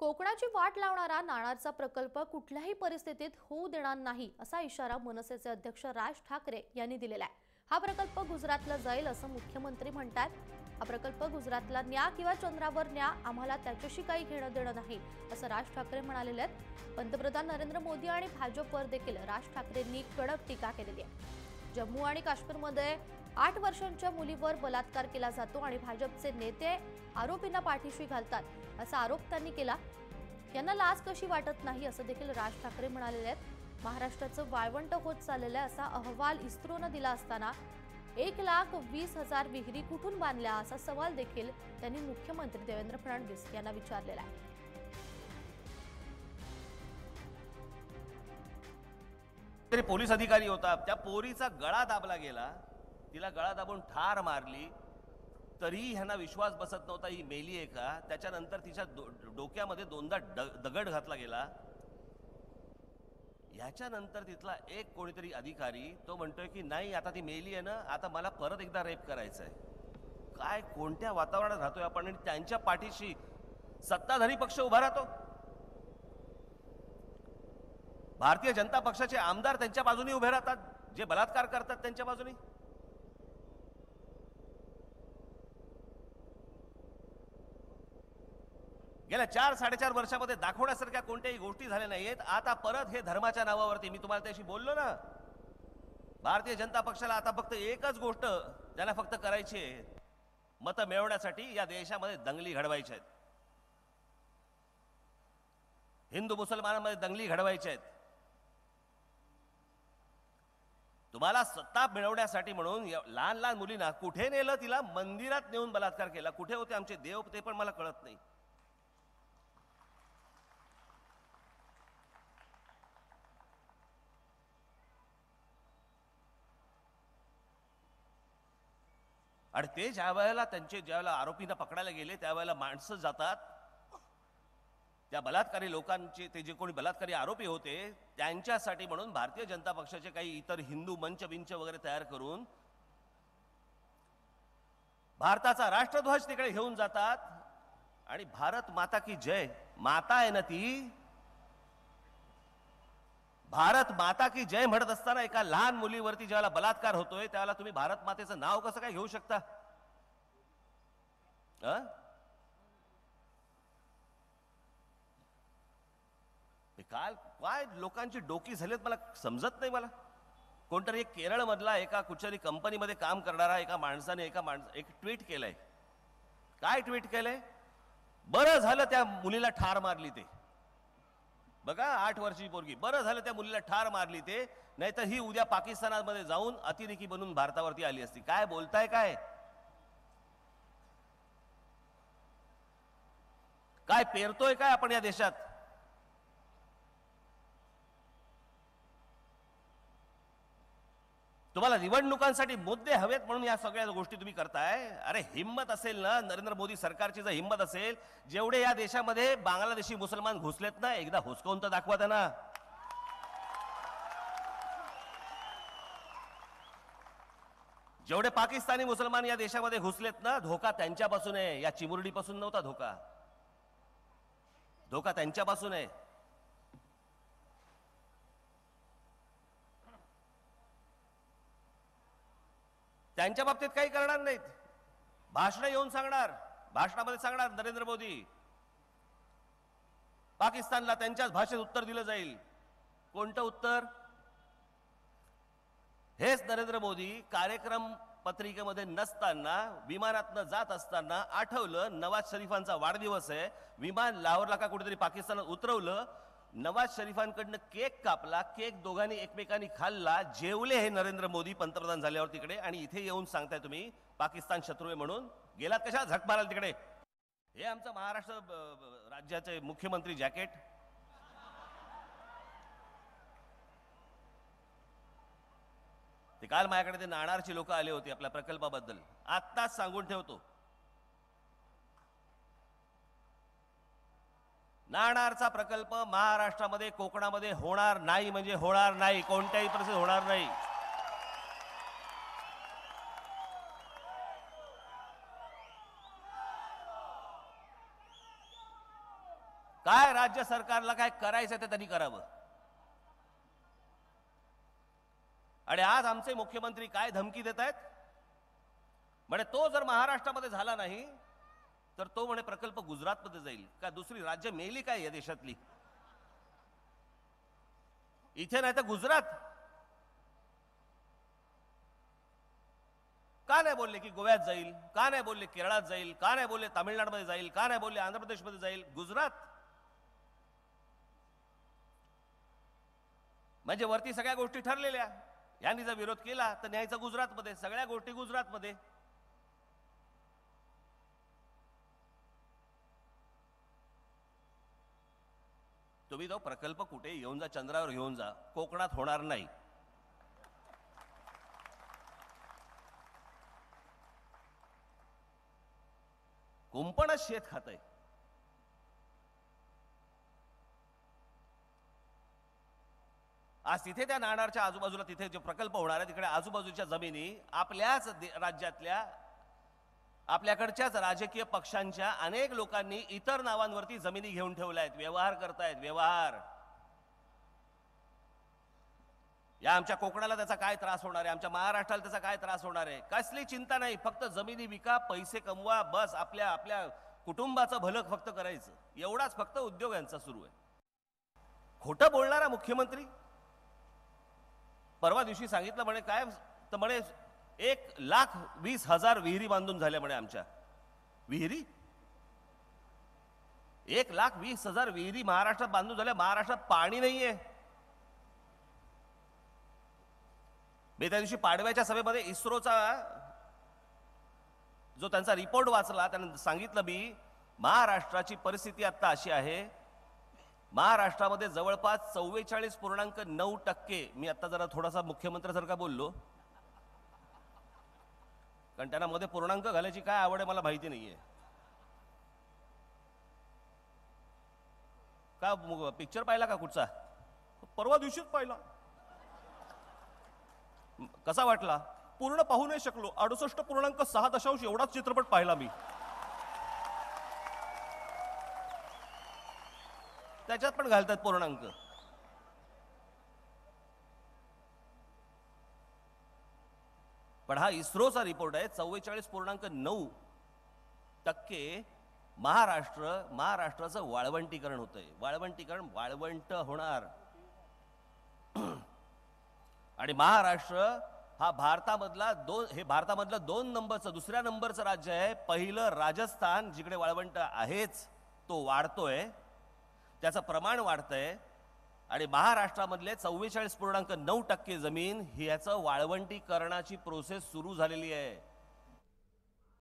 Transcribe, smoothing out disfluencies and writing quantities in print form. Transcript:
कोकणाची वाट लावणारा नाणारचा प्रकल्प कुठल्याही परिस्थितीत होऊ देणार नाही असा इशारा मनसेचे अध्यक्ष राज ठाकरे यांनी दिलेला आहे। हा प्रकल्प गुजरातला जाईल असं मुख्यमंत्री म्हणतात। हा प्रकल्प गुजरातला न्या किंवा चंद्रावर न्या, आम्हाला त्याच्याशी काही घेणं देणं नाही असं राज ठाकरे म्हणालेले आहेत। पंतप्रधान नरेंद्र मोदी आणि भाजपवर देखील राज ठाकरेंनी कडक टीका केलेली आहे। जम्मू आणि काश्मीरमध्ये 8 वर्षांच्या मुलीवर बलात्कार केला जातो आणि भाजपचे नेते आरोपींना पाठीशी घालतात असा आरोप त्यांनी केला। यांना लाज कशी वाटत नाही असं देखील राज ठाकरे म्हणालेले आहेत। महाराष्ट्राचं वाळवंट होत चाललेलं असा अहवाल इस्रोनं दिला असताना 1,20,000 विहिरी कुठून बांधल्या असा सवाल देखील त्यांनी मुख्यमंत्री देवेंद्र फडणवीस यांना विचारलेला आहे। तरी पोलीस अधिकारी होता, त्या पोरीचा गळा दाबला गेला, तिला गळा दाबून ठार मारली, तरी ह्यांना विश्वास बसत नव्हता ही मेली आहे का। त्याच्यानंतर तिच्या डोक्यामध्ये दोनदा दगड घातला गेला। याच्यानंतर तिथला एक कोणीतरी अधिकारी तो म्हणतोय की नाही आता ती मेली आहे ना, आता मला परत एकदा रेप करायचा आहे। काय कोणत्या वातावरणात राहतोय आपण, आणि त्यांच्या पाठीशी सत्ताधारी पक्ष उभा राहतो। भारतीय जनता पक्षाचे आमदार त्यांच्या बाजूने उभे राहतात, जे बलात्कार करतात त्यांच्या बाजूने। गेल्या 4-4.5 वर्षामध्ये दाखवण्यासारख्या कोणत्याही गोष्टी झाल्या नाहीयेत। आता परत हे धर्माच्या नावावरती, मी तुम्हाला त्याशी बोललो ना, भारतीय जनता पक्षाला आता फक्त एकच गोष्ट त्यांना फक्त करायची आहे, मतं मिळवण्यासाठी या देशामध्ये दंगली घडवायच्या आहेत, हिंदू मुसलमानांमध्ये दंगली घडवायच्या आहेत। तुम्हाला सत्ता मिळवण्यासाठी म्हणून लहान लहान मुलींना कुठे नेलं, तिला मंदिरात नेऊन बलात्कार केला। कुठे होते आमचे देव ते पण मला कळत नाही। आणि ते ज्या वेळेला आरोपींना पकडायला गेले त्यावेळेला माणसं जातात, त्या बलात्कारी लोकांचे, ते जे कोणी बलात्कारी आरोपी होते त्यांच्यासाठी म्हणून भारतीय जनता पक्षाचे काही इतर हिंदू मंच बिंच वगैरे तयार करून भारताचा राष्ट्रध्वज तिकडे घेऊन जातात। आणि भारत माता की जय, माता आहे ना ती, भारत माता की जय म्हणत असताना एका लहान मुलीवरती ज्याला बलात्कार होतोय त्याला तुम्ही भारत मातेचं नाव कसं काय घेऊ शकता? काल काय लोकांची डोकी झालीत मला समजत नाही। मला कोणतरी एक केरळ मधला एका कुठच्याही कंपनीमध्ये काम करणारा एका माणसाने एक ट्विट केलंय। काय ट्विट केलंय? बरं झालं त्या मुलीला ठार मारली ते, बघा 8 वर्षाची पोरगी, बरं झालं त्या मुलीला ठार मारली ते, नाहीतर ही उद्या पाकिस्तानामध्ये जाऊन अतिरेकी बनून भारतावरती आली असती। काय बोलताय काय? काय पेरतोय काय आपण या देशात? तुम्हाला निवडणुकांसाठी मुद्दे हवेत म्हणून या सगळ्या गोष्टी तुम्ही करताय। अरे हिम्मत असेल ना नरेंद्र मोदी सरकारची, जर हिम्मत असेल, जेवढे या देशामध्ये बांगलादेशी मुसलमान घुसलेत ना, एकदा हुसकावून तर दाखवा त्यांना। जेवढे पाकिस्तानी मुसलमान या देशामध्ये घुसलेत ना, धोका त्यांच्यापासून आहे, या चिमुरडीपासून नव्हता धोका, धोका त्यांच्यापासून आहे। त्यांच्या बाबतीत काही करणार नाहीत, भाषण येऊन सांगणार, भाषणामध्ये सांगणार नरेंद्र मोदी, पाकिस्तानला त्यांच्याच भाषेत उत्तर दिलं जाईल। कोणतं उत्तर? हेच नरेंद्र मोदी कार्यक्रम पत्रिकेमध्ये नसताना, विमानातनं जात असताना आठवलं नवाज शरीफांचा वाढदिवस आहे, विमान लाहोरला का कुठेतरी पाकिस्तानात उतरवलं, नवाज शरीफांकडनं केक कापला, केक दोघांनी एकमेकांनी खाल्ला, जेवले हे नरेंद्र मोदी पंतप्रधान झाल्यावर तिकडे, आणि इथे येऊन सांगताय तुम्ही पाकिस्तान शत्रू आहे म्हणून। गेलात कशा झक माराल तिकडे? हे आमचं महाराष्ट्र राज्याचे मुख्यमंत्री जॅकेट, ते काल माझ्याकडे ते नाणारची लोक आले होते आपल्या प्रकल्पाबद्दल। आत्ताच सांगून ठेवतो, नाणारचा प्रकल्प महाराष्ट्रामध्ये कोकणामध्ये होणार नाही, म्हणजे होणार नाही, कोणत्याही परिस्थितीत होणार नाही। काय राज्य सरकारला काय करायचं ते त्यांनी करावं. आणि आज आमचे मुख्यमंत्री काय धमकी देत आहेत, म्हणजे तो जर महाराष्ट्रामध्ये झाला नाही तर तो म्हणे प्रकल्प गुजरातमध्ये जाईल. का दुसरी राज्य मेली काय या देशातली? इथे नाही तर गुजरात. का नाही बोलले की गोव्यात जाईल? का नाही बोलले केरळात जाईल? का नाही बोलले तामिळनाडूमध्ये जाईल? का नाही बोलले आंध्र प्रदेशमध्ये जाईल? गुजरात. म्हणजे वरती सगळ्या गोष्टी ठरलेल्या, यांनी जर विरोध केला तर न्यायचा गुजरातमध्ये, सगळ्या गोष्टी गुजरातमध्ये. तुम्ही तो प्रकल्प कुठे घेऊन जा, चंद्रावर घेऊन जा, कोकणात होणार नाही. कुंपणच शेत खातंय. आज तिथे त्या नाणारच्या आजूबाजूला तिथे जे प्रकल्प होणार आहे तिकडे आजूबाजूच्या जमिनी आपल्याच राज्यातल्या आपल्याकडच्याच राजकीय पक्षांच्या अनेक लोकांनी इतर नावांवरती जमिनी घेऊन ठेवल्या आहेत, व्यवहार करतायत. व्यवहार या आमच्या कोकणाला त्याचा काय त्रास होणार आहे, आमच्या महाराष्ट्राला त्याचा काय त्रास होणार आहे? कसली चिंता नाही. फक्त जमिनी विका, पैसे कमवा, बस. आपल्या आपल्या कुटुंबाचं भलं फक्त करायचं, एवढाच फक्त उद्योग यांचा सुरू आहे. खोटं बोलणारा मुख्यमंत्री परवा दिवशी सांगितलं म्हणे काय, तर म्हणे 1,20,000 विहिरी बांधून झाल्या म्हणे. आमच्या विहिरी 1,20,000 विहिरी महाराष्ट्रात बांधून झाल्या. महाराष्ट्रात पाणी नाहीये. मी त्या दिवशी पाडव्याच्या सभेमध्ये इस्रोचा जो त्यांचा रिपोर्ट वाचला, त्याने सांगितलं मी महाराष्ट्राची परिस्थिती आता अशी आहे, महाराष्ट्रामध्ये जवळपास 44.9%. मी आता जरा थोडासा मुख्यमंत्र्यासारखा बोललो, कारण त्यांना मध्ये पूर्णांक घालायची काय आवड आहे मला माहिती नाहीये. का पिक्चर पाहिला का कुठचा? परवा दिवशीच पाहिला. कसा वाटला? पूर्ण पाहू नाही शकलो. 68.6 एवढाच चित्रपट पाहिला मी. त्याच्यात पण घालतात पूर्णांक. पण हा इस्रोचा रिपोर्ट आहे. 44.9% महाराष्ट्राचं वाळवंटीकरण होतंय. वाळवंटीकरण, वाळवंट होणार. आणि महाराष्ट्र हा भारतामधलं 2 नंबरचं, दुसऱ्या नंबरचं राज्य आहे. पहिलं राजस्थान, जिकडे वाळवंट आहेच, तो वाढतोय, त्याचं प्रमाण वाढतंय. आणि महाराष्ट्रामधले 44.9% जमीन ही याचं वाळवंटीकरणाची प्रोसेस सुरू झालेली आहे.